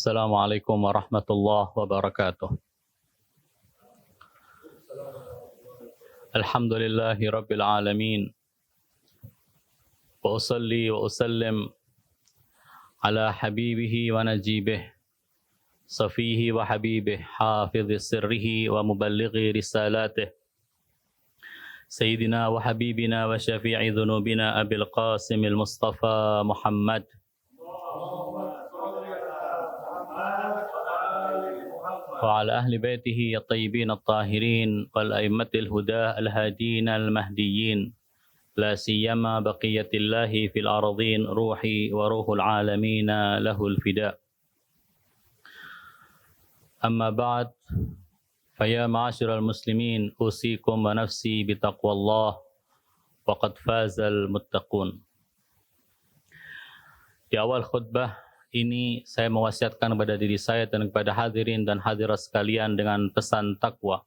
السلام عليكم ورحمة الله وبركاته. الحمد لله رب العالمين، وأصلي وأسلم على حبيبه ونجيبه صفيه وحبيبه حافظ سره ومبلغ رسالاته سيدنا وحبيبنا وشفيع ذنوبنا أبي القاسم المصطفى محمد وعلى أهل بيته الطيبين الطاهرين والأئمة الهدى الهادين المهديين، لا سيما بقية الله في الأرضين، روحي وروح العالمين له الفداء. أما بعد، فيا معاشر المسلمين أوصيكم ونفسي بتقوى الله، وقد فاز المتقون. Di awal khutbah ini saya mewasiatkan kepada diri saya dan kepada hadirin dan hadirat sekalian dengan pesan takwa.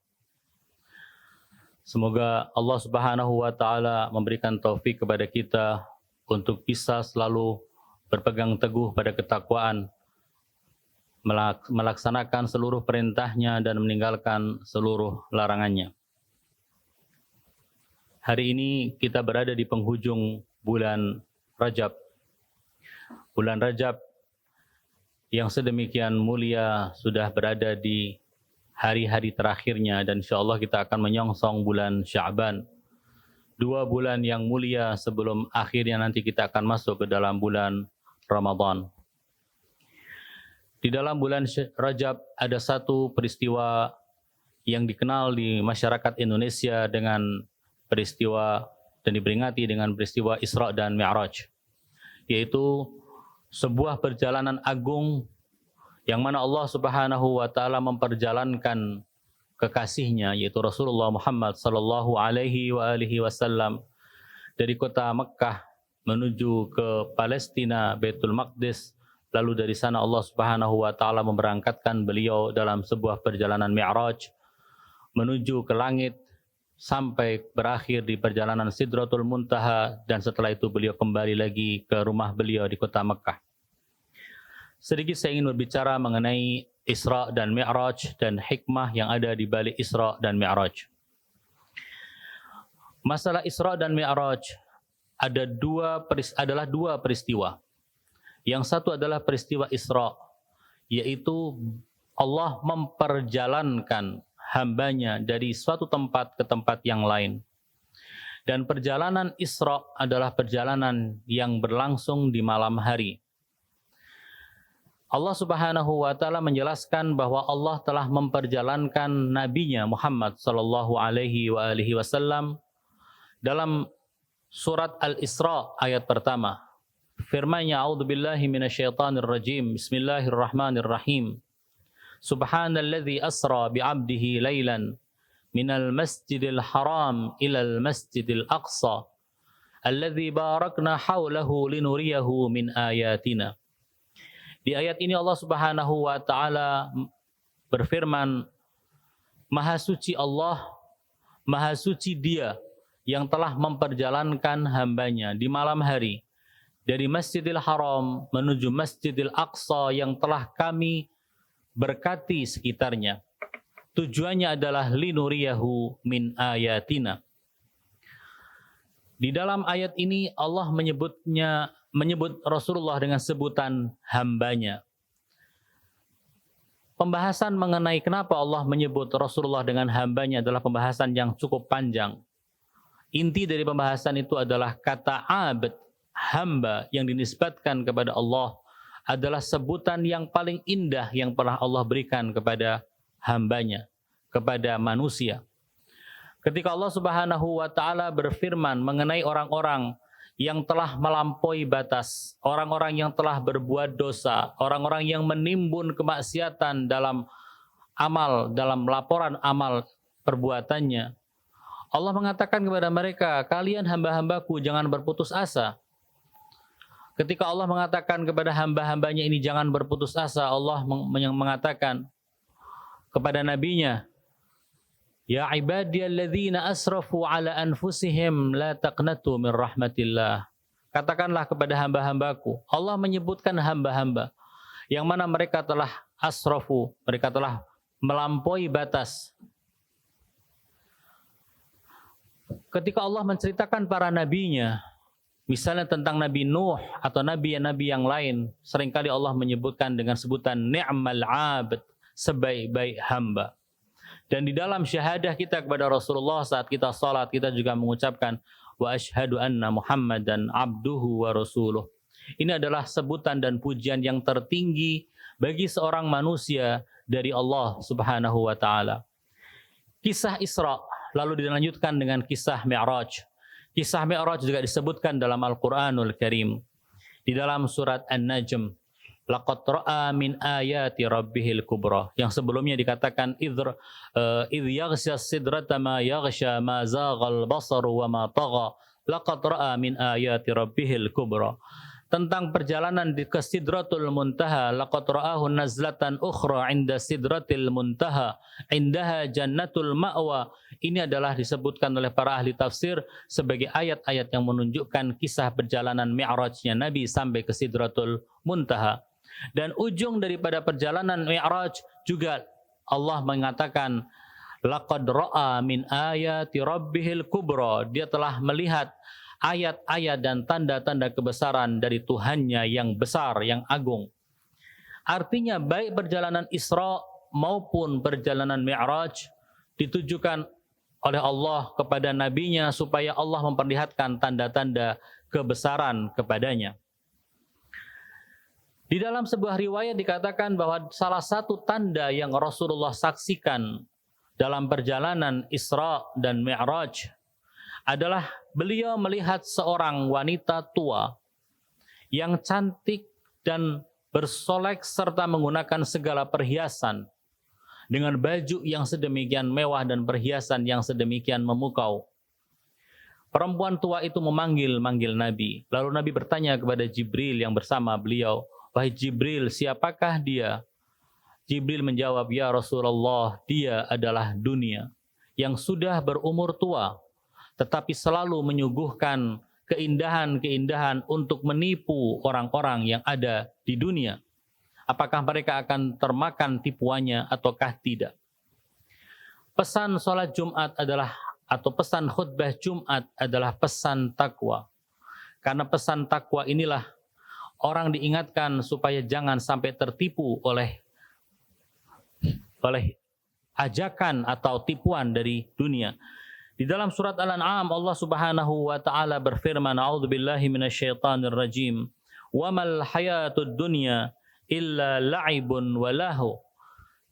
Semoga Allah Subhanahu wa taala memberikan taufik kepada kita untuk bisa selalu berpegang teguh pada ketakwaan, melaksanakan seluruh perintahnya dan meninggalkan seluruh larangannya. Hari ini kita berada di penghujung bulan Rajab. Bulan Rajab yang sedemikian mulia sudah berada di hari-hari terakhirnya, dan insyaAllah kita akan menyongsong bulan Sya'ban. 2 bulan yang mulia sebelum akhirnya nanti kita akan masuk ke dalam bulan Ramadan. Di dalam bulan Rajab ada satu peristiwa yang dikenal di masyarakat Indonesia dengan peristiwa dan diperingati dengan peristiwa Isra dan Mi'raj, yaitu sebuah perjalanan agung yang mana Allah Subhanahu wa taala memperjalankan kekasihnya, yaitu Rasulullah Muhammad sallallahu alaihi wasallam dari kota Mekkah menuju ke Palestina, Baitul Maqdis. Lalu dari sana Allah Subhanahu wa taala memberangkatkan beliau dalam sebuah perjalanan Mi'raj menuju ke langit sampai berakhir di perjalanan Sidratul Muntaha, dan setelah itu beliau kembali lagi ke rumah beliau di kota Mekkah. Sedikit saya ingin berbicara mengenai Isra dan Mi'raj dan hikmah yang ada di balik Isra dan Mi'raj. Masalah Isra dan Mi'raj adalah dua peristiwa. Yang satu adalah peristiwa Isra, yaitu Allah memperjalankan hambanya dari suatu tempat ke tempat yang lain. Dan perjalanan Isra adalah perjalanan yang berlangsung di malam hari. Allah Subhanahu wa taala menjelaskan bahwa Allah telah memperjalankan nabinya Muhammad sallallahu alaihi wasallam dalam surat Al-Isra ayat pertama. Firman-Nya, a'udzubillahi minasyaitonir rajim, bismillahirrahmanirrahim. Subhanalladzi asra bi'abdihi lailan minal masjidil haram ilal masjidil aqsa alladzi barakna haulahu linuriyahu min ayatina. Di ayat ini Allah Subhanahu wa taala berfirman, Maha suci Allah, Maha suci Dia yang telah memperjalankan hambanya di malam hari dari Masjidil Haram menuju Masjidil Aqsa yang telah kami berkati sekitarnya. Tujuannya adalah linuriyahu min ayatina. Di dalam ayat ini Allah menyebut Rasulullah dengan sebutan hambanya. Pembahasan mengenai kenapa Allah menyebut Rasulullah dengan hambanya adalah pembahasan yang cukup panjang. Inti dari pembahasan itu adalah kata abd, hamba, yang dinisbatkan kepada Allah adalah sebutan yang paling indah yang pernah Allah berikan kepada hambanya, kepada manusia. Ketika Allah Subhanahu wa taala berfirman mengenai orang-orang yang telah melampaui batas, orang-orang yang telah berbuat dosa, orang-orang yang menimbun kemaksiatan dalam amal, dalam laporan amal perbuatannya, Allah mengatakan kepada mereka, kalian hamba-hambaku jangan berputus asa. Ketika Allah mengatakan kepada hamba-hambanya ini jangan berputus asa, Allah mengatakan kepada nabinya, Ya ibadiyalladzina asrafu ala anfusihim la taqnatu min rahmatillah. Katakanlah kepada hamba-hambaku. Allah menyebutkan hamba-hamba yang mana mereka telah asrafu, mereka telah melampaui batas. Ketika Allah menceritakan para nabinya, misalnya tentang Nabi Nuh atau nabi-nabi yang lain, seringkali Allah menyebutkan dengan sebutan ni'mal 'abd, sebaik-baik hamba. Dan di dalam syahadah kita kepada Rasulullah saat kita salat, kita juga mengucapkan wa asyhadu anna Muhammadan abduhu wa rasuluh. Ini adalah sebutan dan pujian yang tertinggi bagi seorang manusia dari Allah Subhanahu wa taala. Kisah Isra lalu dilanjutkan dengan kisah Mi'raj. Kisah Mi'raj juga disebutkan dalam Al-Qur'anul Karim. Di dalam surat An-Najm, laqad ra'a min ayati rabbihil kubra. Yang sebelumnya dikatakan idh yaghsha sidrata ma yaghsha ma zaghal basaru wa ma tagha. Laqad ra'a min ayati rabbihil kubra. Tentang perjalanan ke Sidratul Muntaha, laqad ra'ahu nazlatan ukhra 'inda Sidratil Muntaha, 'indaha jannatul ma'wa. Ini adalah disebutkan oleh para ahli tafsir sebagai ayat-ayat yang menunjukkan kisah perjalanan Mi'rajnya Nabi sampai ke Sidratul Muntaha. Dan ujung daripada perjalanan Mi'raj juga Allah mengatakan laqad ra'a min ayati rabbihil kubra. Dia telah melihat ayat-ayat dan tanda-tanda kebesaran dari Tuhannya yang besar, yang agung. Artinya baik perjalanan Isra maupun perjalanan Mi'raj ditujukan oleh Allah kepada nabinya supaya Allah memperlihatkan tanda-tanda kebesaran kepadanya. Di dalam sebuah riwayat dikatakan bahwa salah satu tanda yang Rasulullah saksikan dalam perjalanan Isra dan Mi'raj adalah beliau melihat seorang wanita tua yang cantik dan bersolek serta menggunakan segala perhiasan dengan baju yang sedemikian mewah dan perhiasan yang sedemikian memukau. Perempuan tua itu memanggil Nabi. Lalu Nabi bertanya kepada Jibril yang bersama beliau, "Wahai Jibril, siapakah dia?" Jibril menjawab, "Ya Rasulullah, dia adalah dunia yang sudah berumur tua, tetapi selalu menyuguhkan keindahan-keindahan untuk menipu orang-orang yang ada di dunia. Apakah mereka akan termakan tipuannya ataukah tidak?" Pesan sholat Jumat adalah, atau pesan khutbah Jumat adalah pesan takwa. Karena pesan takwa inilah orang diingatkan supaya jangan sampai tertipu oleh ajakan atau tipuan dari dunia. Di dalam surat Al-An'am Allah Subhanahu wa taala berfirman, "A'udzubillahi minasyaitonir rajim. Wa mal hayatud dunya illa la'ibun wa lahu."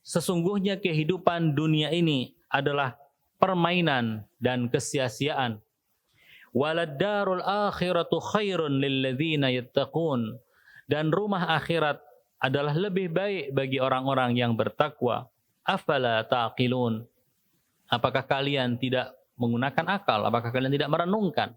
Sesungguhnya kehidupan dunia ini adalah permainan dan kesia-siaan. Walad darul akhiratu khairun lil ladzina yattaqun. Dan rumah akhirat adalah lebih baik bagi orang-orang yang bertakwa. Afala taqilun. Apakah kalian tidak menggunakan akal? Apakah kalian tidak merenungkan?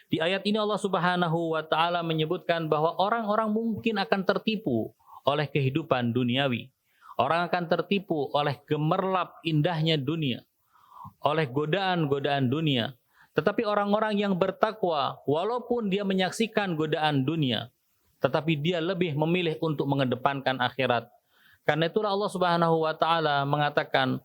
Di ayat ini Allah Subhanahu wa taala menyebutkan bahwa orang-orang mungkin akan tertipu oleh kehidupan duniawi. Orang akan tertipu oleh gemerlap indahnya dunia, oleh godaan-godaan dunia. Tetapi orang-orang yang bertakwa, walaupun dia menyaksikan godaan dunia, tetapi dia lebih memilih untuk mengedepankan akhirat. Karena itulah Allah Subhanahu wa taala mengatakan,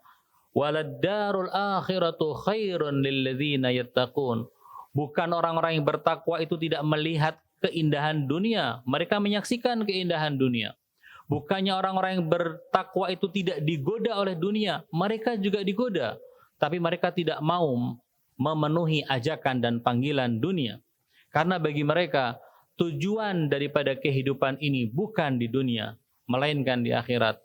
"Walad darul akhiratu khairun lil ladzina yattaqun." Bukan orang-orang yang bertakwa itu tidak melihat keindahan dunia, mereka menyaksikan keindahan dunia. Bukannya orang-orang yang bertakwa itu tidak digoda oleh dunia, mereka juga digoda, tapi mereka tidak mau memenuhi ajakan dan panggilan dunia. Karena bagi mereka tujuan daripada kehidupan ini bukan di dunia, melainkan di akhirat.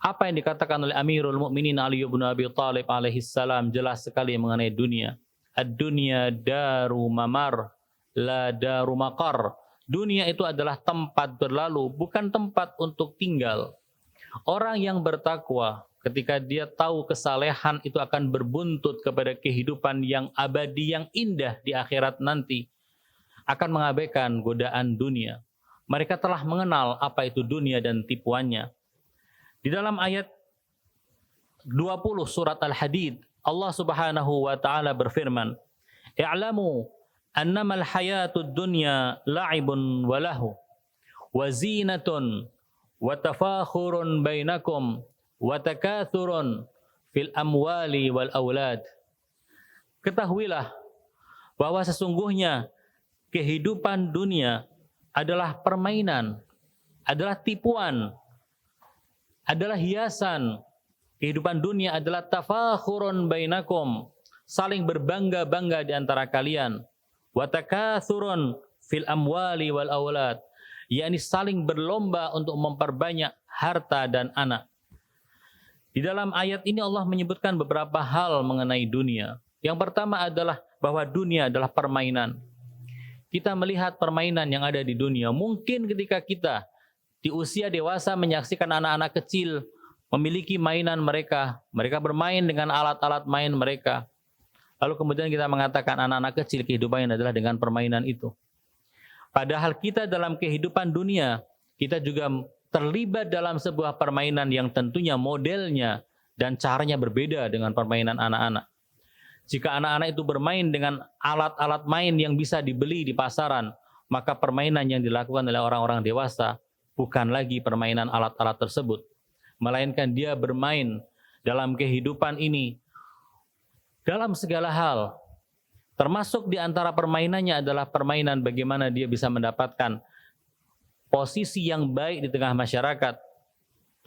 Apa yang dikatakan oleh Amirul Mukminin Ali bin Abi Thalib alaihissalam jelas sekali mengenai dunia. Ad-dunya daru mamar, la daru maqar. Dunia itu adalah tempat berlalu, bukan tempat untuk tinggal. Orang yang bertakwa, ketika dia tahu kesalehan itu akan berbuntut kepada kehidupan yang abadi, yang indah di akhirat nanti, akan mengabaikan godaan dunia. Mereka telah mengenal apa itu dunia dan tipuannya. Di dalam ayat 20 surat Al-Hadid, Allah Subhanahu wa taala berfirman, "I'lamu annamal hayatud dunya la'ibun wa lahu wa zinatun wa tafakhurun bainakum wa takathurun fil amwali wal aulad. Ketahuilah bahwa sesungguhnya kehidupan dunia adalah permainan, adalah tipuan, adalah hiasan. Kehidupan dunia adalah tafakhurun bainakum, saling berbangga-bangga di antara kalian. Wa takathurun fil amwali wal aulad, yakni saling berlomba untuk memperbanyak harta dan anak. Di dalam ayat ini Allah menyebutkan beberapa hal mengenai dunia. Yang pertama adalah bahwa dunia adalah permainan. Kita melihat permainan yang ada di dunia. Mungkin ketika kita di usia dewasa menyaksikan anak-anak kecil memiliki mainan mereka. Mereka bermain dengan alat-alat main mereka. Lalu kemudian kita mengatakan anak-anak kecil kehidupannya adalah dengan permainan itu. Padahal kita dalam kehidupan dunia, kita juga terlibat dalam sebuah permainan yang tentunya modelnya dan caranya berbeda dengan permainan anak-anak. Jika anak-anak itu bermain dengan alat-alat main yang bisa dibeli di pasaran, maka permainan yang dilakukan oleh orang-orang dewasa bukan lagi permainan alat-alat tersebut, melainkan dia bermain dalam kehidupan ini dalam segala hal. Termasuk di antara permainannya adalah permainan bagaimana dia bisa mendapatkan posisi yang baik di tengah masyarakat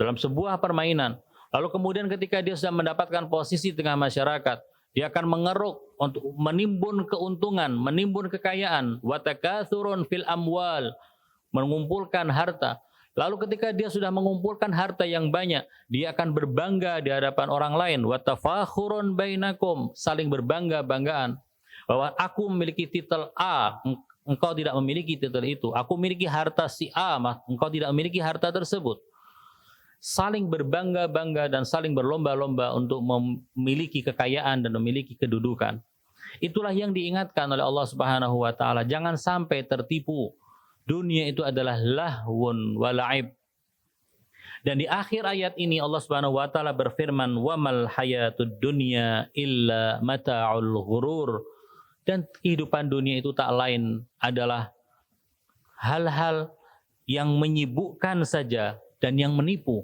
dalam sebuah permainan. Lalu kemudian ketika dia sudah mendapatkan posisi di tengah masyarakat, dia akan mengeruk untuk menimbun keuntungan, menimbun kekayaan. Wa takathurun fil amwal, mengumpulkan harta. Lalu ketika dia sudah mengumpulkan harta yang banyak, dia akan berbangga di hadapan orang lain. Wa tafakhurun bainakum, saling berbangga-banggaan. Bahwa aku memiliki titel A, engkau tidak memiliki titel itu. Aku memiliki harta si A, engkau tidak memiliki harta tersebut. Saling berbangga-bangga dan saling berlomba-lomba untuk memiliki kekayaan dan memiliki kedudukan. Itulah yang diingatkan oleh Allah Subhanahu wa taala. Jangan sampai tertipu. Dunia itu adalah lahwun wa la'ib. Dan di akhir ayat ini Allah Subhanahu wa taala berfirman, "Wa mal hayatud dunya illa mata'ul ghurur." Dan kehidupan dunia itu tak lain adalah hal-hal yang menyibukkan saja dan yang menipu.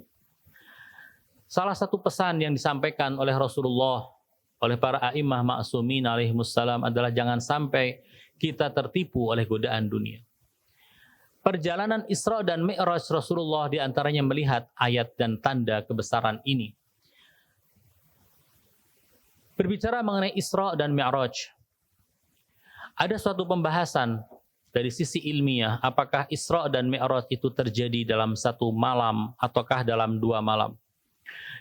Salah satu pesan yang disampaikan oleh Rasulullah, oleh para a'imah ma'sumin alaihimussalam adalah jangan sampai kita tertipu oleh godaan dunia. Perjalanan Isra dan Mi'raj Rasulullah diantaranya melihat ayat dan tanda kebesaran ini. Berbicara mengenai Isra dan Mi'raj, ada suatu pembahasan dari sisi ilmiah, apakah Isra dan Mi'raj itu terjadi dalam satu malam ataukah dalam 2 malam.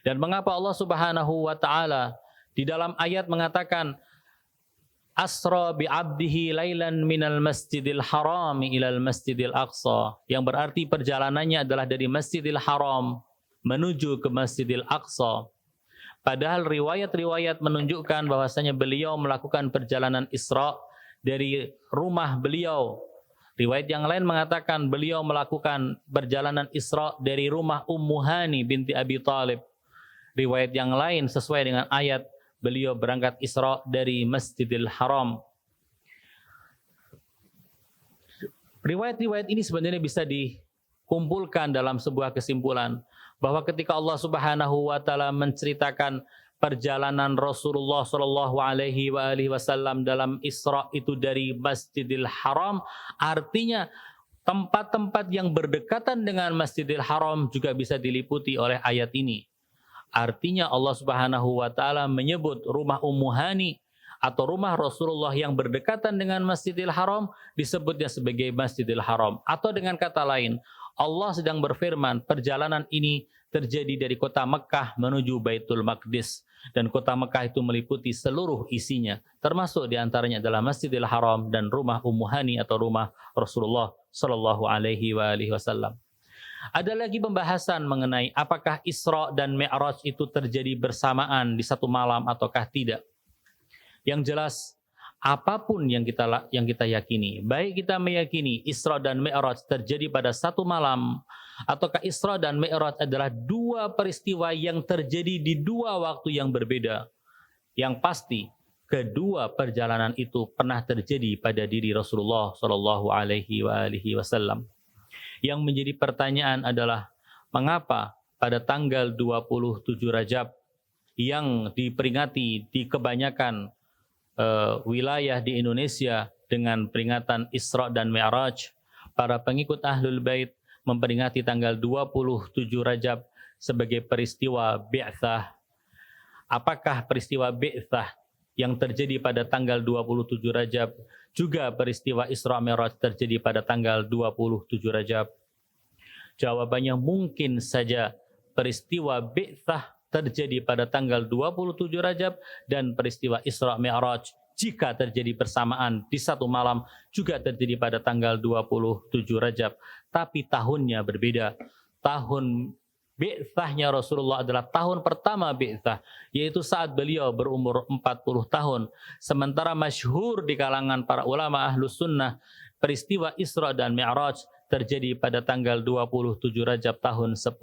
Dan mengapa Allah Subhanahu wa taala di dalam ayat mengatakan Asra bi 'abdihi lailan minal masjidil haram ilal masjidil aqsa, yang berarti perjalanannya adalah dari Masjidil Haram menuju ke Masjidil Aqsa. Padahal riwayat-riwayat menunjukkan bahwasanya beliau melakukan perjalanan Isra dari rumah beliau. Riwayat yang lain mengatakan beliau melakukan perjalanan Isra dari rumah Ummu Hani binti Abi Thalib. Riwayat yang lain sesuai dengan ayat beliau berangkat Isra dari Masjidil Haram. Riwayat-riwayat ini sebenarnya bisa dikumpulkan dalam sebuah kesimpulan bahwa ketika Allah Subhanahu wa taala menceritakan perjalanan Rasulullah sallallahu alaihi wasallam dalam Isra itu dari Masjidil Haram, artinya tempat-tempat yang berdekatan dengan Masjidil Haram juga bisa diliputi oleh ayat ini. Artinya Allah Subhanahu wa taala menyebut rumah Ummu Hani atau rumah Rasulullah yang berdekatan dengan Masjidil Haram disebutnya sebagai Masjidil Haram. Atau dengan kata lain, Allah sedang berfirman perjalanan ini terjadi dari kota Mekah menuju Baitul Maqdis. Dan kota Mekah itu meliputi seluruh isinya. Termasuk diantaranya adalah Masjidil Haram dan rumah Ummu Hani atau rumah Rasulullah sallallahu alaihi wasallam. Ada lagi pembahasan mengenai apakah Isra dan Mi'raj itu terjadi bersamaan di satu malam ataukah tidak. Yang jelas, apapun yang kita yakini, baik kita meyakini Isra dan Mi'raj terjadi pada satu malam, ataukah Isra dan Mi'raj adalah 2 peristiwa yang terjadi di 2 waktu yang berbeda. Yang pasti, kedua perjalanan itu pernah terjadi pada diri Rasulullah sallallahu alaihi wasallam. Yang menjadi pertanyaan adalah mengapa pada tanggal 27 Rajab yang diperingati di kebanyakan wilayah di Indonesia dengan peringatan Isra dan Mi'raj, para pengikut Ahlul Bait memperingati tanggal 27 Rajab sebagai peristiwa Bi'tsah. Apakah peristiwa Bi'tsah yang terjadi pada tanggal 27 Rajab juga peristiwa Isra Mi'raj terjadi pada tanggal 27 Rajab? Jawabannya mungkin saja peristiwa Bi'tsah terjadi pada tanggal 27 Rajab dan peristiwa Isra Mi'raj jika terjadi bersamaan di satu malam juga terjadi pada tanggal 27 Rajab, tapi tahunnya berbeda. Tahun Bi'tsahnya Rasulullah adalah tahun pertama Bi'tsah, yaitu saat beliau berumur 40 tahun. Sementara masyhur di kalangan para ulama Ahlus Sunnah, peristiwa Isra dan Mi'raj terjadi pada tanggal 27 Rajab tahun 10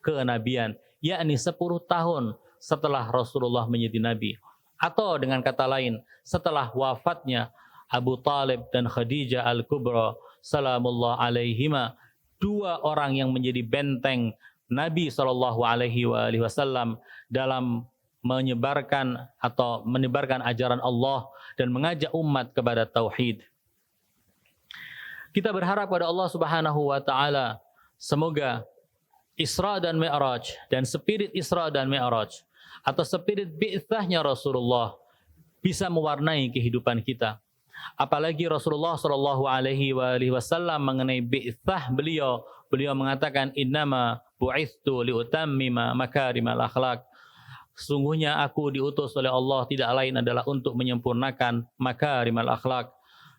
kenabian, yakni 10 tahun setelah Rasulullah menjadi Nabi. Atau dengan kata lain, setelah wafatnya Abu Talib dan Khadijah Al-Kubra salamullah alaihima, dua orang yang menjadi benteng Nabi SAW dalam menyebarkan ajaran Allah dan mengajak umat kepada tauhid. Kita berharap pada Allah Subhanahu wa taala semoga Isra dan Mi'raj dan spirit Isra dan Mi'raj atau spirit bi'tsahnya Rasulullah bisa mewarnai kehidupan kita. Apalagi Rasulullah sallallahu alaihi wasallam mengenai bi'tsah beliau mengatakan innama bu'itstu liutammima makarimal akhlak. Sungguhnya aku diutus oleh Allah tidak lain adalah untuk menyempurnakan makarimal akhlak.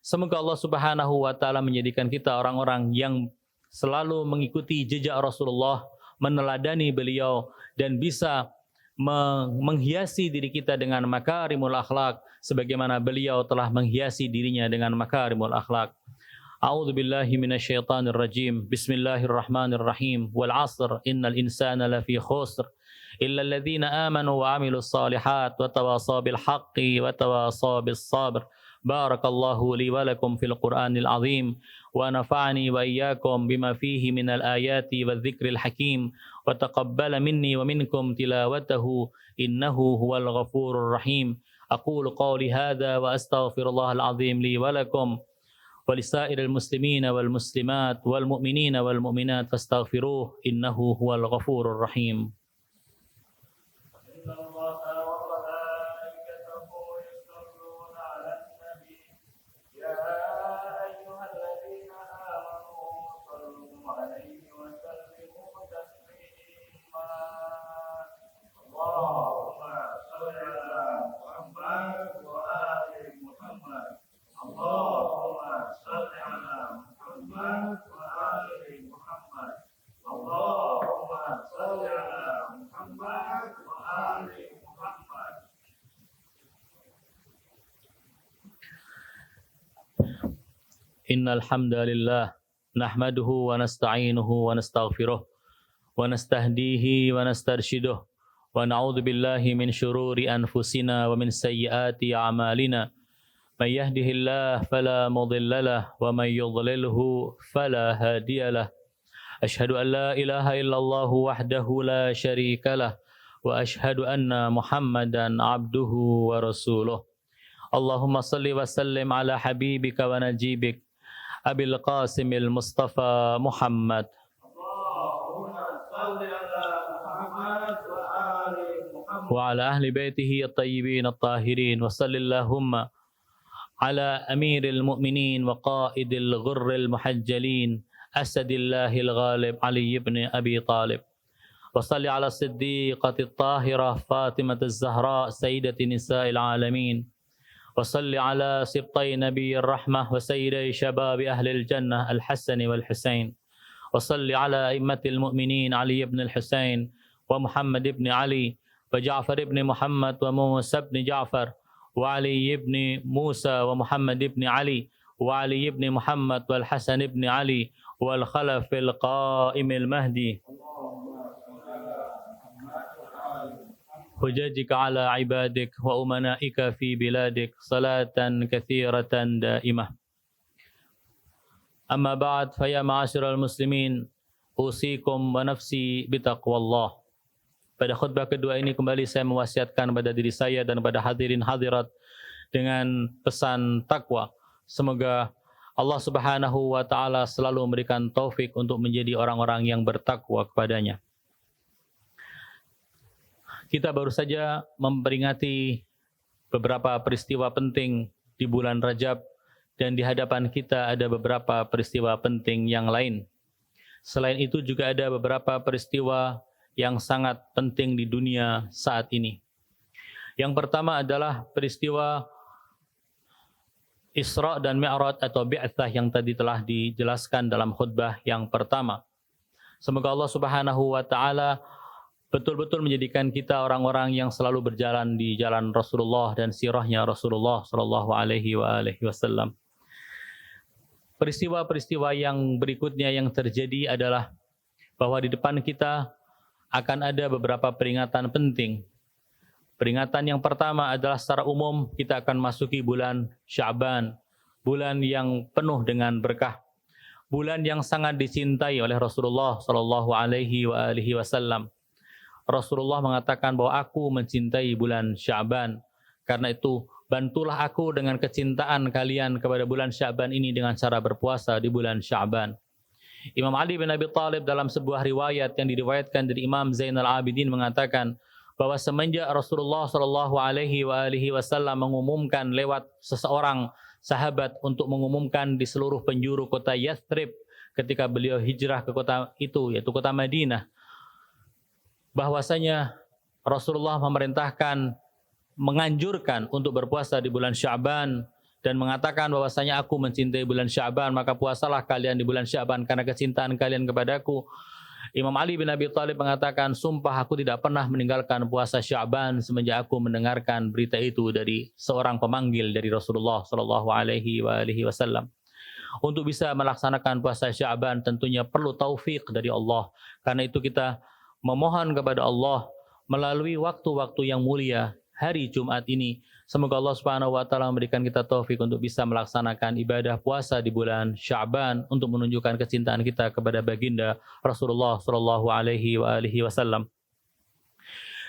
Semoga Allah Subhanahu wa taala menjadikan kita orang-orang yang selalu mengikuti jejak Rasulullah, meneladani beliau dan bisa menghiasi diri kita dengan makarimul akhlak sebagaimana beliau telah menghiasi dirinya dengan makarimul akhlak. A'udzu billahi minasyaitonir rajim. Bismillahirrahmanirrahim. Wal 'asr innal insana lafi khusr illa alladhina amanu wa 'amilus solihat wa tawasaw bil haqqi wa tawasaw bis sabr. Barakallahu li wa lakum fil Qur'anil 'azim wa nafa'ani wa iyyakum bima fihi minal ayati wadh-dhikril hakim wa taqabbala minni wa minkum tilawatahu innahu huwal ghafurur rahim. Aqulu qawli hadha wa astaghfirullahal 'azim li wa lakum wa lisairil muslimina wal muslimat wal mu'minina wal mu'minat fastaghfiruhu innahu huwal ghafurur rahim. Innal hamdalillah nahmaduhu wa nasta'inuhu wa nastaghfiruh wa nastahdihi wa nastarshiduh wa na'udzu billahi min shururi anfusina wa min sayyiati a'malina. May yahdihillahu fala mudilla lahu wa may yudlilhu fala hadiya lahu. Asyhadu an la ilaha illallah wahdahu la syarika lahu wa asyhadu anna Muhammadan abduhu wa rasuluh. Allahumma salli wa sallim ala habibika wa najibik Abil Qasimil Mustafa Muhammad. Wa ala ahli baitihi at-tayyibin at-tahirin wa sallallahumma ala amiril mu'minin wa qaidil ghurril muhajjalin asadillahil ghalib Ali ibn Abi Talib. Wa salli ala siddiqati at-tahirah Fatimah az-Zahra sayyidati nisa'il alamin. وصل على سبطي نبي الرحمة وسيدي شباب أهل الجنة الحسن والحسين وصل على أئمة المؤمنين علي بن الحسين ومحمد بن علي وجعفر بن محمد وموسى بن جعفر وعلي بن موسى ومحمد بن علي وعلي بن محمد والحسن بن علي والخلف القائم المهدي حجاجك على عبادك وأمنائك في بلادك صلاة كثيرة دائمة. أما بعد فيا معاشر المسلمين usikum wa nafsi bitaqwallah. Pada khutbah kedua ini kembali saya mewasiatkan pada diri saya dan pada hadirin hadirat dengan pesan takwa. Semoga Allah Subhanahu wa taala selalu memberikan taufik untuk menjadi orang-orang yang bertakwa kepadanya. Kita baru saja memperingati beberapa peristiwa penting di bulan Rajab dan di hadapan kita ada beberapa peristiwa penting yang lain. Selain itu juga ada beberapa peristiwa yang sangat penting di dunia saat ini. Yang pertama adalah peristiwa Isra dan Mi'raj atau Bi'tsah yang tadi telah dijelaskan dalam khutbah yang pertama. Semoga Allah Subhanahu wa taala betul-betul menjadikan kita orang-orang yang selalu berjalan di jalan Rasulullah dan sirahnya Rasulullah sallallahu alaihi wasallam. Peristiwa-peristiwa yang berikutnya yang terjadi adalah bahwa di depan kita akan ada beberapa peringatan penting. Peringatan yang pertama adalah secara umum kita akan masuki bulan Sya'ban, bulan yang penuh dengan berkah, bulan yang sangat dicintai oleh Rasulullah sallallahu alaihi wasallam. Rasulullah mengatakan bahwa aku mencintai bulan Sya'ban. Karena itu, bantulah aku dengan kecintaan kalian kepada bulan Sya'ban ini dengan cara berpuasa di bulan Sya'ban. Imam Ali bin Abi Thalib dalam sebuah riwayat yang diriwayatkan dari Imam Zainal Abidin mengatakan bahwa semenjak Rasulullah sallallahu alaihi wasallam mengumumkan lewat seseorang sahabat untuk mengumumkan di seluruh penjuru kota Yathrib ketika beliau hijrah ke kota itu, yaitu kota Madinah, bahwasanya Rasulullah memerintahkan, menganjurkan untuk berpuasa di bulan Sya'ban dan mengatakan bahwasanya aku mencintai bulan Sya'ban, maka puasalah kalian di bulan Sya'ban karena kecintaan kalian kepadaku. Imam Ali bin Abi Thalib mengatakan, sumpah aku tidak pernah meninggalkan puasa Sya'ban semenjak aku mendengarkan berita itu dari seorang pemanggil dari Rasulullah sallallahu alaihi wasallam. Untuk bisa melaksanakan puasa Sya'ban tentunya perlu taufik dari Allah. Karena itu kita memohon kepada Allah melalui waktu-waktu yang mulia hari Jumat ini. Semoga Allah Subhanahu wa taala memberikan kita taufik untuk bisa melaksanakan ibadah puasa di bulan Sya'ban untuk menunjukkan kecintaan kita kepada baginda Rasulullah sallallahu alaihi wasallam.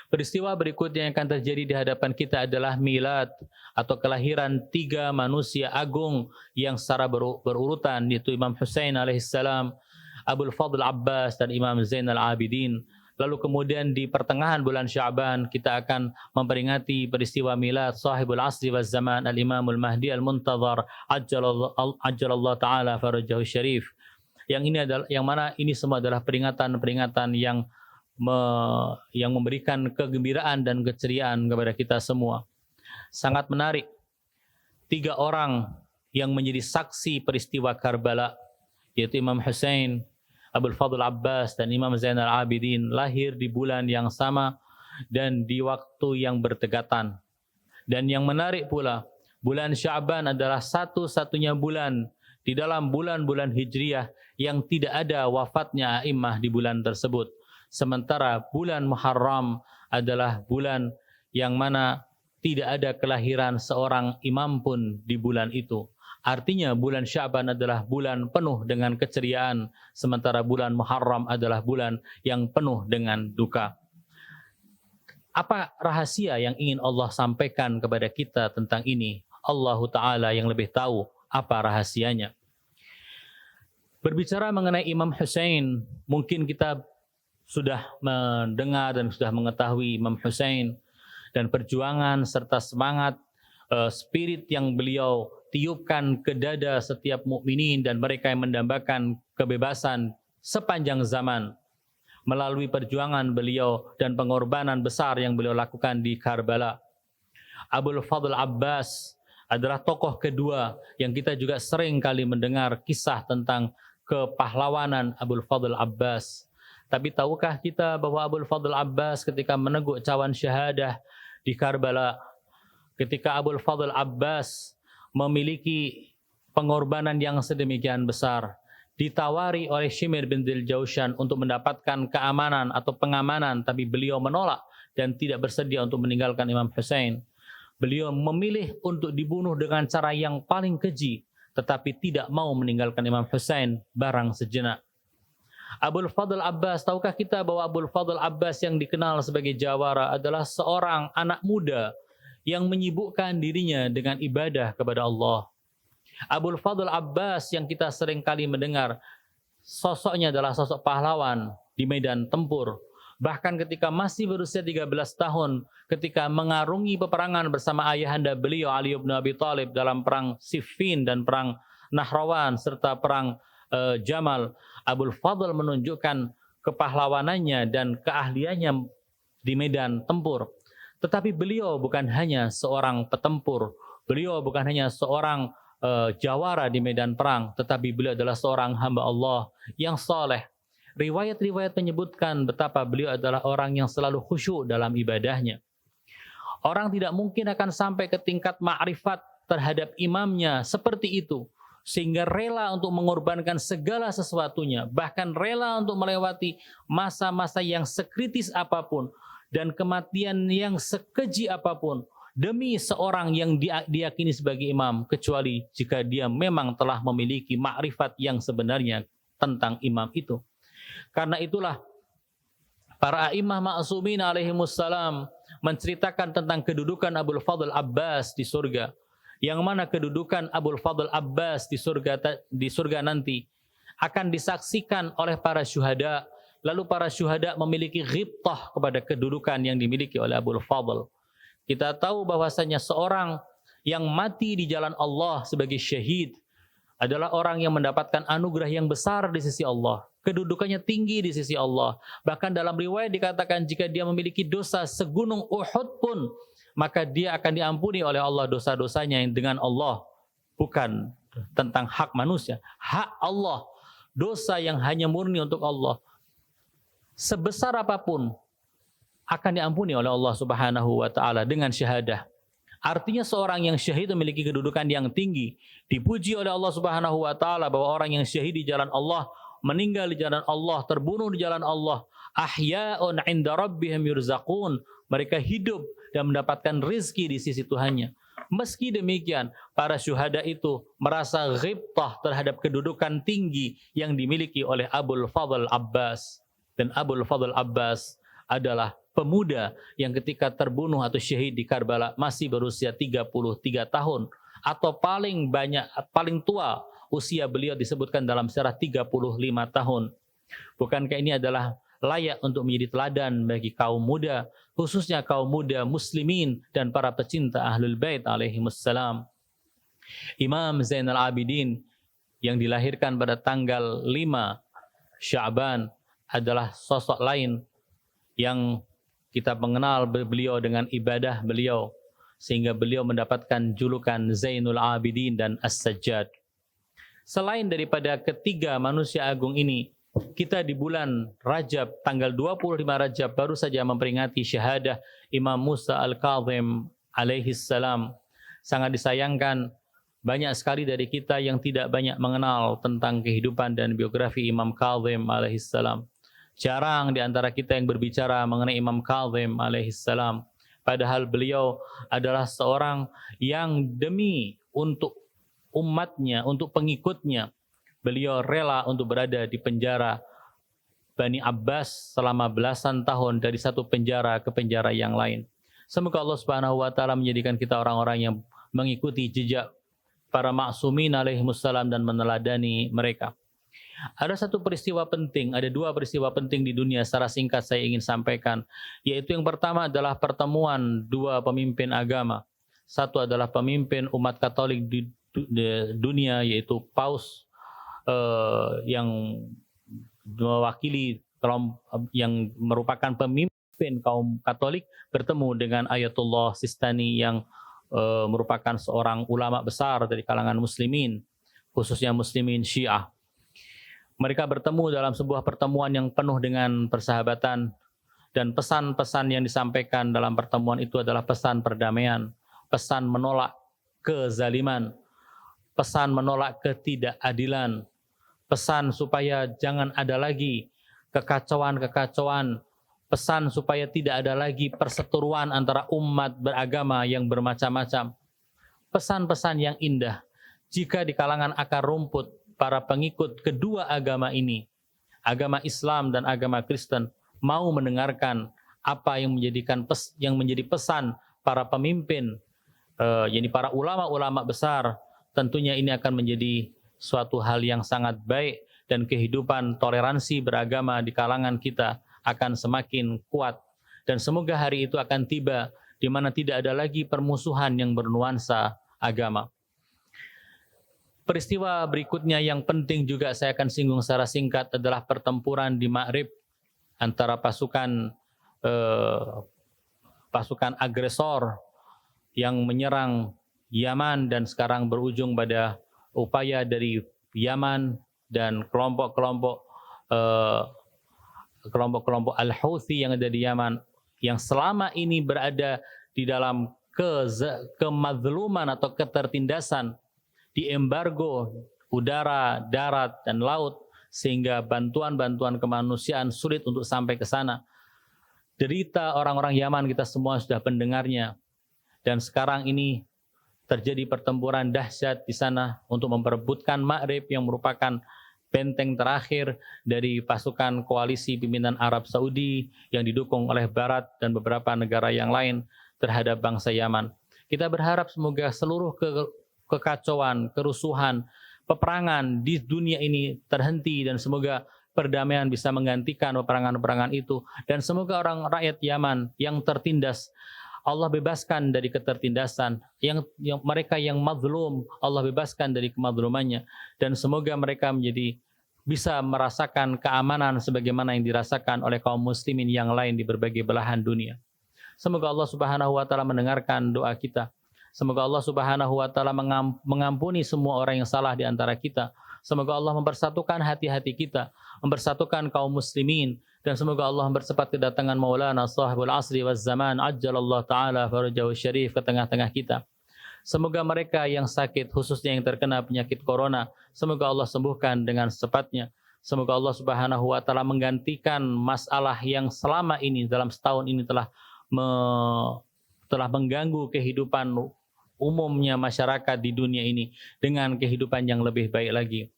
Peristiwa berikutnya yang akan terjadi di hadapan kita adalah milad atau kelahiran tiga manusia agung yang secara berurutan, yaitu Imam Husain alaihissalam, Abul Fadl Abbas dan Imam Zainal Abidin. Lalu kemudian di pertengahan bulan Sya'ban kita akan memperingati peristiwa milad sahibul asri waz zaman al-Imamul Mahdi al-Muntazar ajjalallahu taala farajahu syarif. Yang ini adalah ini semua adalah peringatan-peringatan yang memberikan kegembiraan dan keceriaan kepada kita semua. Sangat menarik. Tiga orang yang menjadi saksi peristiwa Karbala, yaitu Imam Husain, Abul Fadl Abbas dan Imam Zainal Abidin lahir di bulan yang sama dan di waktu yang berdekatan. Dan yang menarik pula, bulan Sya'ban adalah satu-satunya bulan di dalam bulan-bulan Hijriyah yang tidak ada wafatnya a'immah di bulan tersebut. Sementara bulan Muharram adalah bulan yang mana tidak ada kelahiran seorang imam pun di bulan itu. Artinya bulan Sya'ban adalah bulan penuh dengan keceriaan, sementara bulan Muharram adalah bulan yang penuh dengan duka. Apa rahasia yang ingin Allah sampaikan kepada kita tentang ini? Allah Ta'ala yang lebih tahu apa rahasianya. Berbicara mengenai Imam Husain, mungkin kita sudah mendengar dan sudah mengetahui Imam Husain dan perjuangan serta semangat spirit yang beliau tiupkan ke dada setiap mukminin dan mereka yang mendambakan kebebasan sepanjang zaman melalui perjuangan beliau dan pengorbanan besar yang beliau lakukan di Karbala. Abul Fadl Abbas adalah tokoh kedua yang kita juga sering kali mendengar kisah tentang kepahlawanan Abul Fadl Abbas. Tapi tahukah kita bahwa Abul Fadl Abbas ketika meneguk cawan syahadah di Karbala, ketika Abul Fadl Abbas memiliki pengorbanan yang sedemikian besar, ditawari oleh Shimir bin Dzil Jaushan untuk mendapatkan keamanan atau pengamanan, tapi beliau menolak dan tidak bersedia untuk meninggalkan Imam Husain. Beliau memilih untuk dibunuh dengan cara yang paling keji, tetapi tidak mau meninggalkan Imam Husain barang sejenak. Abul Fadl Abbas, tahukah kita bahwa Abul Fadl Abbas yang dikenal sebagai jawara adalah seorang anak muda yang menyibukkan dirinya dengan ibadah kepada Allah. Abul Fadl Abbas yang kita sering kali mendengar, sosoknya adalah sosok pahlawan di medan tempur. Bahkan ketika masih berusia 13 tahun, ketika mengarungi peperangan bersama ayahanda beliau Ali bin Abi Thalib dalam perang Siffin dan perang Nahrawan serta perang Jamal, Abul Fadl menunjukkan kepahlawanannya dan keahliannya di medan tempur. Tetapi beliau bukan hanya seorang petempur, beliau bukan hanya seorang jawara di medan perang, tetapi beliau adalah seorang hamba Allah yang saleh. Riwayat-riwayat menyebutkan betapa beliau adalah orang yang selalu khusyuk dalam ibadahnya. Orang tidak mungkin akan sampai ke tingkat ma'rifat terhadap imamnya seperti itu, sehingga rela untuk mengorbankan segala sesuatunya, bahkan rela untuk melewati masa-masa yang sekritis apapun dan kematian yang sekeji apapun demi seorang yang diyakini sebagai imam, kecuali jika dia memang telah memiliki ma'rifat yang sebenarnya tentang imam itu. Karena itulah para a'imah ma'sumin alaihimussalam menceritakan tentang kedudukan Abul Fadl Abbas di surga. Yang mana kedudukan Abul Fadl Abbas di surga nanti akan disaksikan oleh para syuhada. Lalu para syuhada memiliki ghibtah kepada kedudukan yang dimiliki oleh Abul Fadl. Kita tahu bahwasanya seorang yang mati di jalan Allah sebagai syahid adalah orang yang mendapatkan anugerah yang besar di sisi Allah. Kedudukannya tinggi di sisi Allah. Bahkan dalam riwayat dikatakan jika dia memiliki dosa segunung Uhud pun, maka dia akan diampuni oleh Allah dosa-dosanya dengan Allah. Bukan tentang hak manusia. Hak Allah. Dosa yang hanya murni untuk Allah. Sebesar apapun akan diampuni oleh Allah Subhanahu wa taala dengan syahadah. Artinya seorang yang syahid memiliki kedudukan yang tinggi. Dipuji oleh Allah Subhanahu wa taala bahwa orang yang syahid di jalan Allah, meninggal di jalan Allah, terbunuh di jalan Allah, ahya'un 'inda rabbihim yurzaqun. Mereka hidup dan mendapatkan rizki di sisi Tuhannya. Meski demikian, para syuhada itu merasa ghibtah terhadap kedudukan tinggi yang dimiliki oleh Abul Fadl Abbas. Dan Abul Fadl Abbas adalah pemuda yang ketika terbunuh atau syahid di Karbala masih berusia 33 tahun. Atau paling tua usia beliau disebutkan dalam sejarah 35 tahun. Bukankah ini adalah layak untuk menjadi teladan bagi kaum muda, khususnya kaum muda muslimin dan para pecinta Ahlul Bait alaihimussalam. Imam Zainal Abidin yang dilahirkan pada tanggal 5 Sya'ban adalah sosok lain yang kita mengenal beliau dengan ibadah beliau, sehingga beliau mendapatkan julukan Zainul Abidin dan As-Sajjad. Selain daripada ketiga manusia agung ini, kita di bulan Rajab, tanggal 25 Rajab baru saja memperingati syahadah Imam Musa Al-Kazim alaihissalam. Sangat disayangkan, banyak sekali dari kita yang tidak banyak mengenal tentang kehidupan dan biografi Imam Kazim alaihissalam. Jarang di antara kita yang berbicara mengenai Imam Kazim alaihissalam. Padahal beliau adalah seorang yang demi untuk umatnya, untuk pengikutnya, beliau rela untuk berada di penjara Bani Abbas selama belasan tahun dari satu penjara ke penjara yang lain. Semoga Allah Subhanahu wa taala menjadikan kita orang-orang yang mengikuti jejak para ma'sumin alaihimussalam dan meneladani mereka. Ada satu peristiwa penting, ada dua peristiwa penting di dunia secara singkat saya ingin sampaikan. Yaitu yang pertama adalah pertemuan dua pemimpin agama. Satu adalah pemimpin umat Katolik di dunia, yaitu Paus yang mewakili yang merupakan pemimpin kaum Katolik, bertemu dengan Ayatullah Sistani yang merupakan seorang ulama besar dari kalangan muslimin, khususnya muslimin Syiah. Mereka bertemu dalam sebuah pertemuan yang penuh dengan persahabatan, dan pesan-pesan yang disampaikan dalam pertemuan itu adalah pesan perdamaian, pesan menolak kezaliman, pesan menolak ketidakadilan, pesan supaya jangan ada lagi kekacauan-kekacauan, pesan supaya tidak ada lagi perseteruan antara umat beragama yang bermacam-macam. Pesan-pesan yang indah. Jika di kalangan akar rumput para pengikut kedua agama ini agama Islam dan agama Kristen mau mendengarkan apa yang menjadi pesan para pemimpin, yakni para ulama-ulama besar, tentunya ini akan menjadi suatu hal yang sangat baik dan kehidupan toleransi beragama di kalangan kita akan semakin kuat. Dan semoga hari itu akan tiba di mana tidak ada lagi permusuhan yang bernuansa agama. Peristiwa berikutnya yang penting juga saya akan singgung secara singkat adalah pertempuran di Ma'rib antara pasukan agresor yang menyerang Yaman dan sekarang berujung pada upaya dari Yaman dan kelompok-kelompok Al-Houthi yang ada di Yaman yang selama ini berada di dalam kemazluman atau ketertindasan, di embargo udara, darat, dan laut, sehingga bantuan-bantuan kemanusiaan sulit untuk sampai ke sana. Derita orang-orang Yaman kita semua sudah pendengarnya, dan sekarang ini terjadi pertempuran dahsyat di sana untuk memperebutkan Ma'rib yang merupakan benteng terakhir dari pasukan koalisi pimpinan Arab Saudi yang didukung oleh Barat dan beberapa negara yang lain terhadap bangsa Yaman. Kita berharap semoga seluruh kekacauan, kerusuhan, peperangan di dunia ini terhenti dan semoga perdamaian bisa menggantikan peperangan-peperangan itu, dan semoga orang rakyat Yaman yang tertindas Allah bebaskan dari ketertindasan, yang mereka yang mazlum Allah bebaskan dari kemazlumannya, dan semoga mereka bisa merasakan keamanan sebagaimana yang dirasakan oleh kaum muslimin yang lain di berbagai belahan dunia. Semoga Allah Subhanahu wa taala mendengarkan doa kita. Semoga Allah Subhanahu wa taala mengampuni semua orang yang salah di antara kita. Semoga Allah mempersatukan hati-hati kita, mempersatukan kaum muslimin, dan semoga Allah mempercepat kedatangan Maulana Sahibul Asri waz Zaman ajjalallahu taala farajahu syarif ke tengah-tengah kita. Semoga mereka yang sakit, khususnya yang terkena penyakit corona, semoga Allah sembuhkan dengan secepatnya. Semoga Allah Subhanahu wa taala menggantikan masalah yang selama ini dalam setahun ini telah mengganggu kehidupan umumnya masyarakat di dunia ini dengan kehidupan yang lebih baik lagi.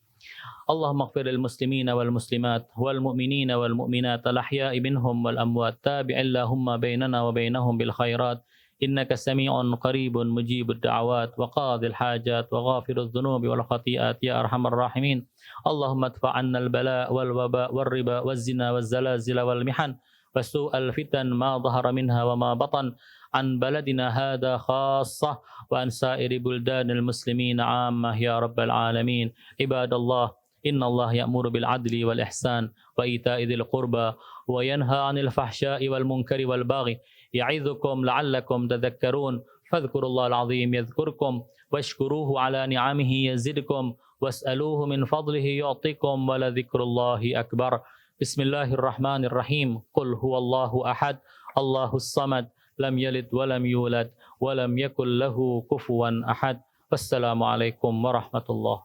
Allahumma ighfir lil muslimina wal muslimat wal mu'minina wal mu'minat al ahya'i minhum wal amwat tabi'illahumma bainana wa bainahum bil khairat innaka sami'un qaribun mujibud da'awat wa qadil hajat wa ghafirudz dzunubi wal khati'at ya arhamar rahimin. Allahumma adfa' 'anna al bala' wal waba' wal riba waz zina waz zalazil wal mihan wa su'al fitan ma dhahara minha wa ma batan عن بلدنا هذا خاصة وعن سائر بلدان المسلمين عامة يا رب العالمين. عباد الله إن الله يأمر بالعدل والإحسان وإيتاء ذي القربى وينهى عن الفحشاء والمنكر والبغي يعظكم لعلكم تذكرون فاذكروا الله العظيم يذكركم واشكروه على نعمه يزدكم واسألوه من فضله يعطيكم ولذكر الله أكبر. بسم الله الرحمن الرحيم. قل هو الله أحد الله الصمد lam yalid walam yulad walam yakul lahu kufuwan ahad. Wassalamualaikum warahmatullahi